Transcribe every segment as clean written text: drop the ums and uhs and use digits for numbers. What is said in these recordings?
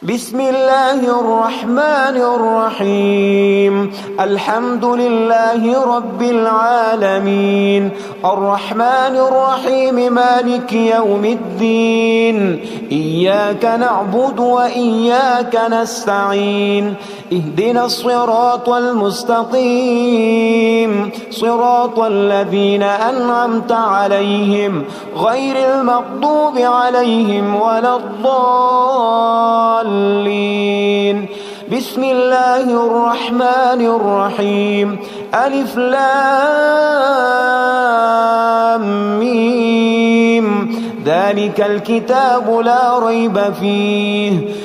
بسم الله الرحمن الرحيم. الحمد لله رب العالمين، الرحمن الرحيم، مالك يوم الدين. إياك نعبد وإياك نستعين، اهدنا الصراط المستقيم، صراط الذين أنعمت عليهم غير المغضوب عليهم ولا الضالين. بسم الله الرحمن الرحيم. ألف لام ميم، ذلك الكتاب لا ريب فيه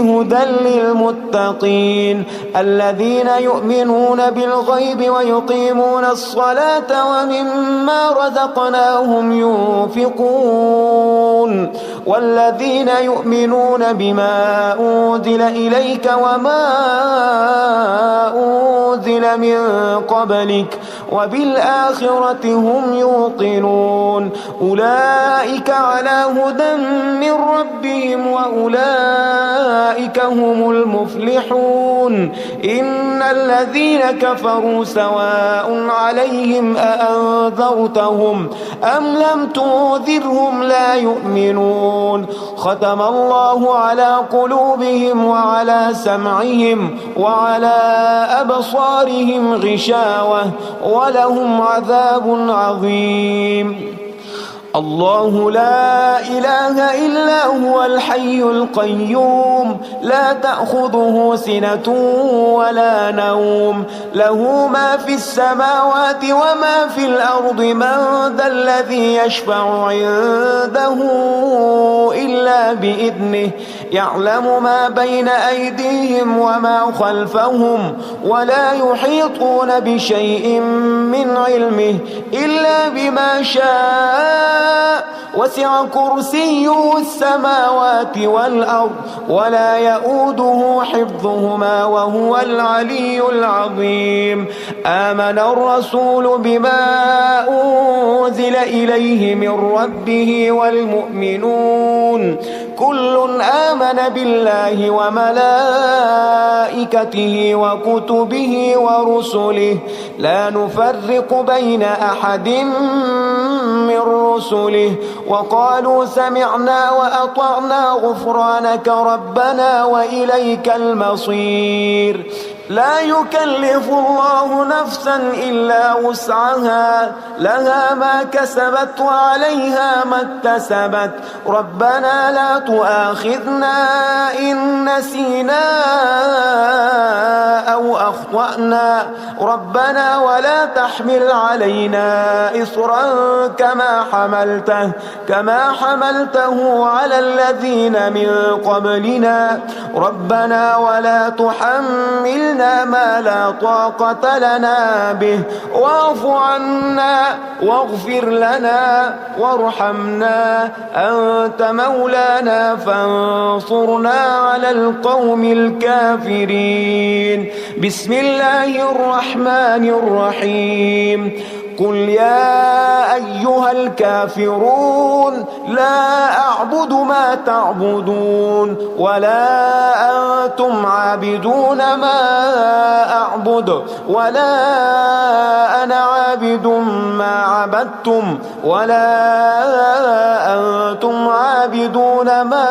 هدى للمتقين الذين يؤمنون بالغيب ويقيمون الصلاة ومما رزقناهم ينفقون والذين يؤمنون بما أنزل إليك وما أنزل من قبلك وبالآخرة هم يوقنون. أولئك على هدى من ربهم وأولئك هم المفلحون. إن الذين كفروا سواء عليهم أأنذرتهم أم لم تنذرهم لا يؤمنون. ختم الله على قلوبهم وعلى سمعهم وعلى أبصارهم غشاوة ولهم عذاب عظيم. الله لا إله إلا هو الحي القيوم، لا تأخذه سنة ولا نوم، له ما في السماوات وما في الأرض. من ذا الذي يشفع عنده إلا بإذنه، يعلم ما بين أيديهم وما خلفهم ولا يحيطون بشيء من علمه إلا بما شاء. وسع كرسيه السماوات والأرض ولا يؤوده حفظهما وهو العلي العظيم. آمن الرسول بما أنزل إليه من ربه والمؤمنون كل آمن بالله وملائكته وكتبه ورسله لا نفرق بين أحد من رسله وقالوا سمعنا وأطعنا غفرانك ربنا وإليك المصير. لا يكلف الله نفسا إلا وسعها، لها ما كسبت وعليها ما اكتسبت. ربنا لا تؤاخذنا إن نسينا أو أخطأنا، ربنا ولا تحمل علينا إصرا كما حملته على الذين من قبلنا. ربنا ولا تحملنا ما لا طاقة لنا به واعف عنا واغفر لنا وارحمنا، أنت مولانا فانصرنا على القوم الكافرين. بسم الله الرحمن الرحيم. قل يا أيها الكافرون لا أعبد ما تعبدون ولا أنتم عابدون ما أعبد ولا أنا عابد ما عبدتم ولا أنتم عابدون ما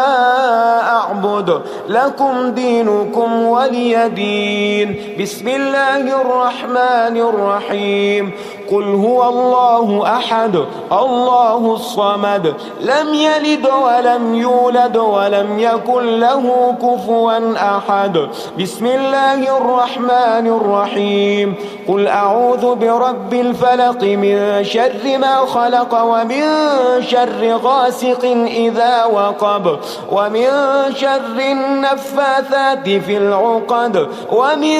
أعبد، لكم دينكم ولي دين. بسم الله الرحمن الرحيم. قل هو الله أحد الله الصمد لم يلد ولم يولد ولم يكن له كفوا أحد. بسم الله الرحمن الرحيم. قل أعوذ برب الفلق من شر ما خلق ومن شر غاسق إذا وقب ومن شر النفاثات في العقد ومن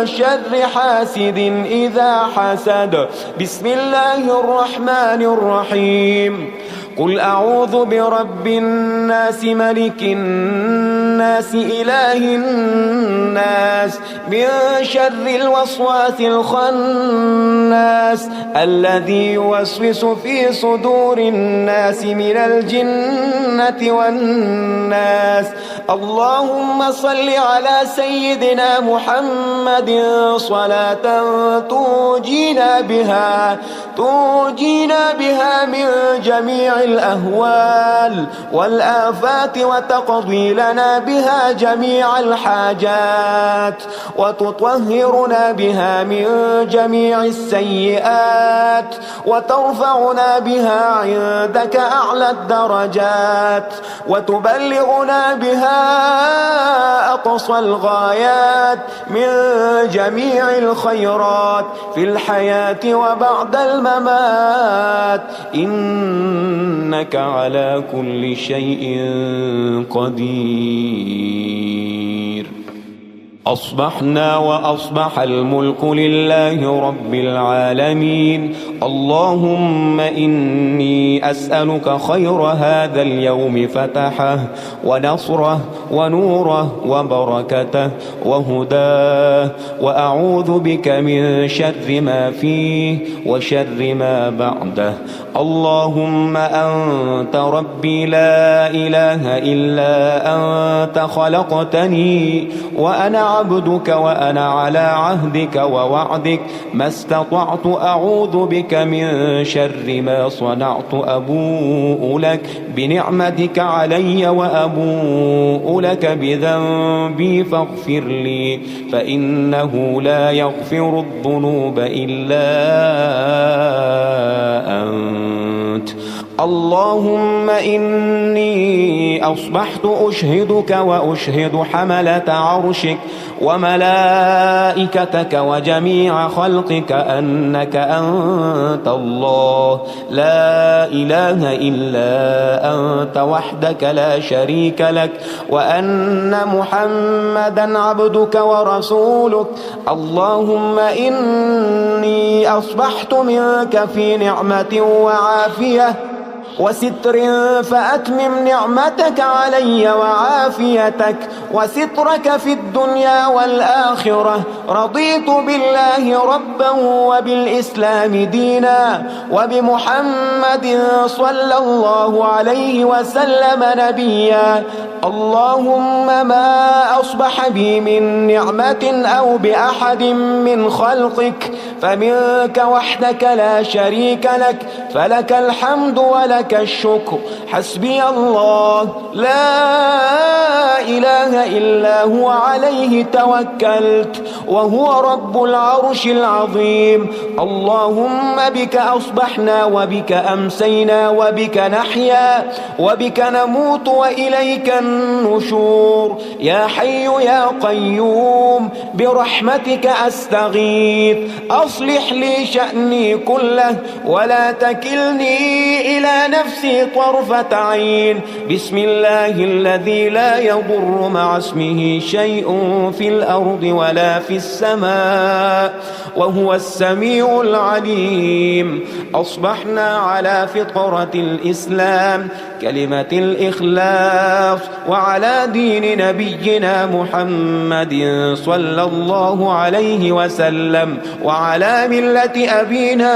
شر حاسد إذا حسد. بسم الله الرحمن الرحيم. قل أعوذ برب الناس ملك الناس الناس إله الناس من شر الوسواس الخناس الذي يوسوس في صدور الناس من الجنة والناس. اللهم صل على سيدنا محمد صلاة توجينا بها من جميع الأهوال والآفات وتقضي لنا بها جميع الحاجات وتطهرنا بها من جميع السيئات وترفعنا بها عندك أعلى الدرجات وتبلغنا بها أقصى الغايات من جميع الخيرات في الحياة وبعد الممات، إنك على كل شيء قدير. أصبحنا وأصبح الملك لله رب العالمين. اللهم إني أسألك خير هذا اليوم فتحه ونصره ونوره وبركته وهداه، وأعوذ بك من شر ما فيه وشر ما بعده. اللهم أنت ربي لا إله إلا أنت، خلقتني وأنا عبدك وأنا على عهدك ووعدك ما استطعت. أعوذ بك من شر ما صنعت. أبوء لك بنعمتك علي وأبوء لك بذنبي فاغفر لي، فإنه لا يغفر الذنوب إلا أنت. اللهم إني أصبحت أشهدك وأشهد حملة عرشك وملائكتك وجميع خلقك أنك أنت الله لا إله إلا أنت وحدك لا شريك لك، وأن محمدا عبدك ورسولك. اللهم إني أصبحت منك في نعمة وعافية وستر، فأتمم نعمتك علي وعافيتك وسترك في الدنيا والآخرة. رضيت بالله ربا وبالإسلام دينا وبمحمد صلى الله عليه وسلم نبيا. اللهم ما أصبح بي من نعمة أو بأحد من خلقك فمنك وحدك لا شريك لك، فلك الحمد ولك الشكر. حسبي الله لا إله إلا هو عليه توكلت وهو رب العرش العظيم. اللهم بك أصبحنا وبك أمسينا وبك نحيا وبك نموت وإليك النشور. يا حي يا قيوم برحمتك أستغيث، أصلح لي شأني كله ولا تكلني إلى نفسي طرفة عين. بسم الله الذي لا يضر مع اسمه شيء في الأرض ولا في السماء وهو السميع العليم. أصبحنا على فطرة الإسلام كلمة الإخلاص وعلى دين نبينا محمد صلى الله عليه وسلم وعلى ملة أبينا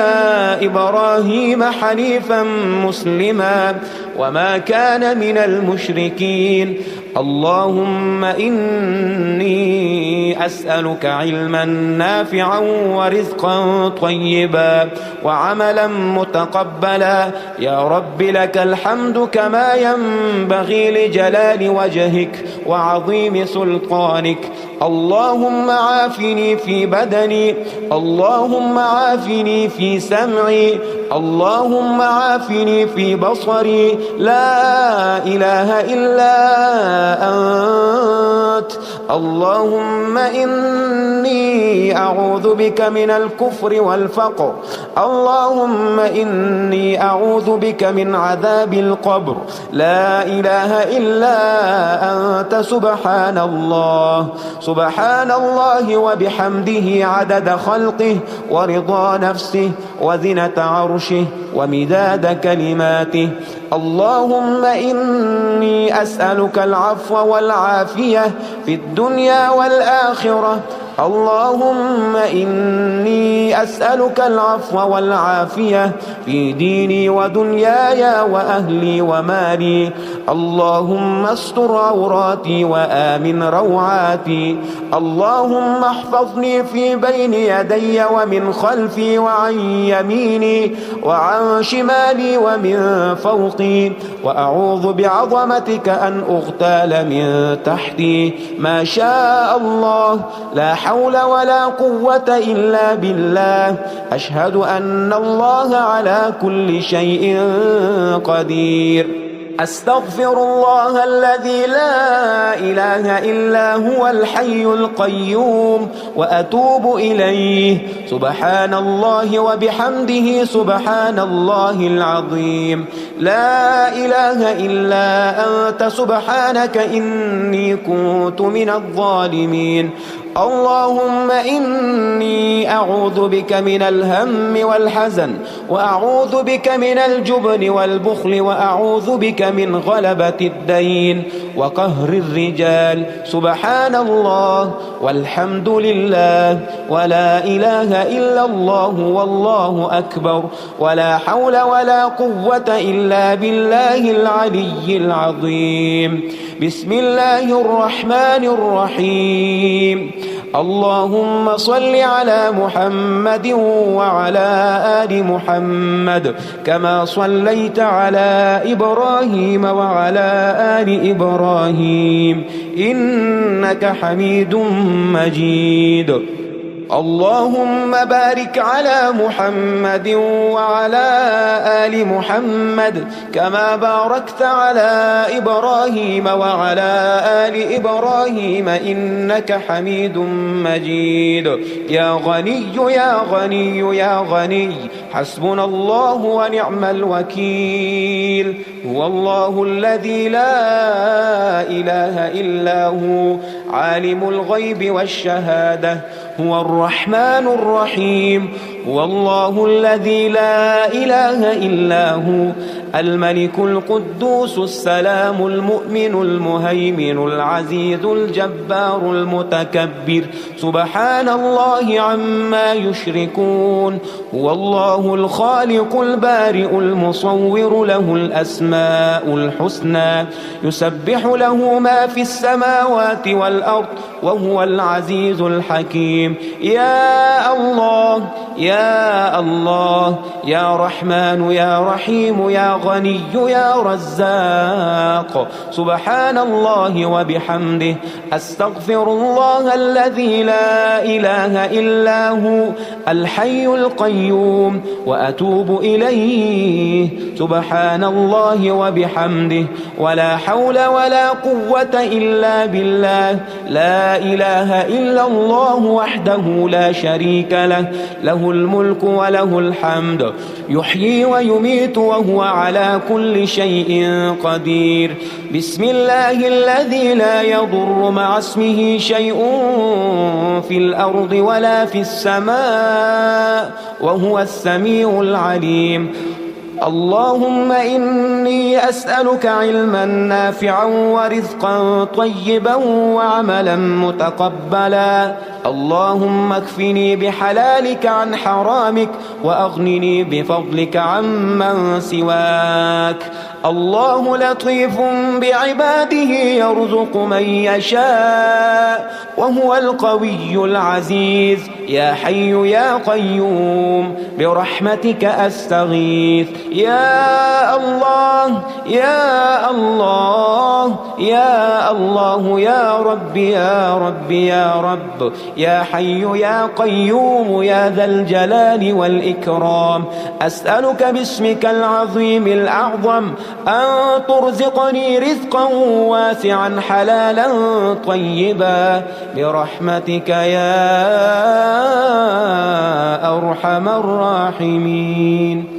إبراهيم حنيفا مسلما وما كان من المشركين. اللهم إني أسألك علما نافعا ورزقا طيبا وعملا متقبلا. يا رب لك الحمد كما ينبغي لجلال وجهك وعظيم سلطانك. اللهم عافني في بدني، اللهم عافني في سمعي، اللهم عافني في بصري. لا إله إلا أنت. اللهم إني أعوذ بك من الكفر والفقر. اللهم إني أعوذ بك من عذاب القبر. لا إله إلا أنت. سبحان الله سبحان الله وبحمده عدد خلقه ورضا نفسه وزنة عرشه ومداد كلماته. اللهم إني أسألك العفو والعافية في الدنيا والآخرة. اللهم إني أسألك العفو والعافية في ديني ودنياي وأهلي ومالي. اللهم استر عوراتي وآمن روعاتي. اللهم احفظني في بين يدي ومن خلفي وعن يميني وعن شمالي ومن فوقي، وأعوذ بعظمتك أن أغتال من تحتي. ما شاء الله، لا حول ولا قوة إلا بالله. أشهد أن الله على كل شيء قدير. أستغفر الله الذي لا إله إلا هو الحي القيوم وأتوب إليه. سبحان الله وبحمده سبحان الله العظيم. لا إله إلا أنت سبحانك إني كنت من الظالمين. اللهم إني أعوذ بك من الهم والحزن، وأعوذ بك من الجبن والبخل، وأعوذ بك من غلبة الدين وقهر الرجال. سبحان الله والحمد لله ولا إله إلا الله والله أكبر، ولا حول ولا قوة إلا بالله العلي العظيم. بسم الله الرحمن الرحيم. اللهم صل على محمد وعلى آل محمد كما صليت على إبراهيم وعلى آل إبراهيم إنك حميد مجيد. اللهم بارك على محمد وعلى آل محمد كما باركت على إبراهيم وعلى آل إبراهيم إنك حميد مجيد. يا غني يا غني يا غني، حسبنا الله ونعم الوكيل. هو الله الذي لا إله إلا هو، عالم الغيب والشهادة، هو الرحمن الرحيم. هو الله الذي لا إله إلا هو، الملك القدوس السلام المؤمن المهيمن العزيز الجبار المتكبر. سبحان الله عما يشركون. هو الله الخالق البارئ المصور، له الأسماء الحسنى، يسبح له ما في السماوات والأرض، وهو العزيز الحكيم. يا الله يا الله، يا رحمن يا رحيم، يا غني يا رزاق. سبحان الله وبحمده. أستغفر الله الذي لا إله إلا هو، الحي القيوم، وأتوب إليه. سبحان الله وبحمده، ولا حول ولا قوة إلا بالله. لا إله إلا الله وحده لا شريك له، له الملك وله الحمد، يحيي ويميت وهو على كل شيء قدير. بسم الله الذي لا يضر مع اسمه شيء في الأرض ولا في السماء، وهو السميع العليم. اللهم إني أسألك علما نافعا ورزقا طيبا وعملا متقبلا. اللهم اكفني بحلالك عن حرامك، وأغنني بفضلك عمن سواك. الله لطيف بعباده يرزق من يشاء، وهو القوي العزيز. يا حي يا قيوم برحمتك أستغيث. يا الله يا الله يا الله، يا رب يا رب يا رب، يا حي يا قيوم يا ذا الجلال والإكرام. أسألك باسمك العظيم الأعظم أن ترزقني رزقا واسعا حلالا طيبا برحمتك يا أرحم الراحمين.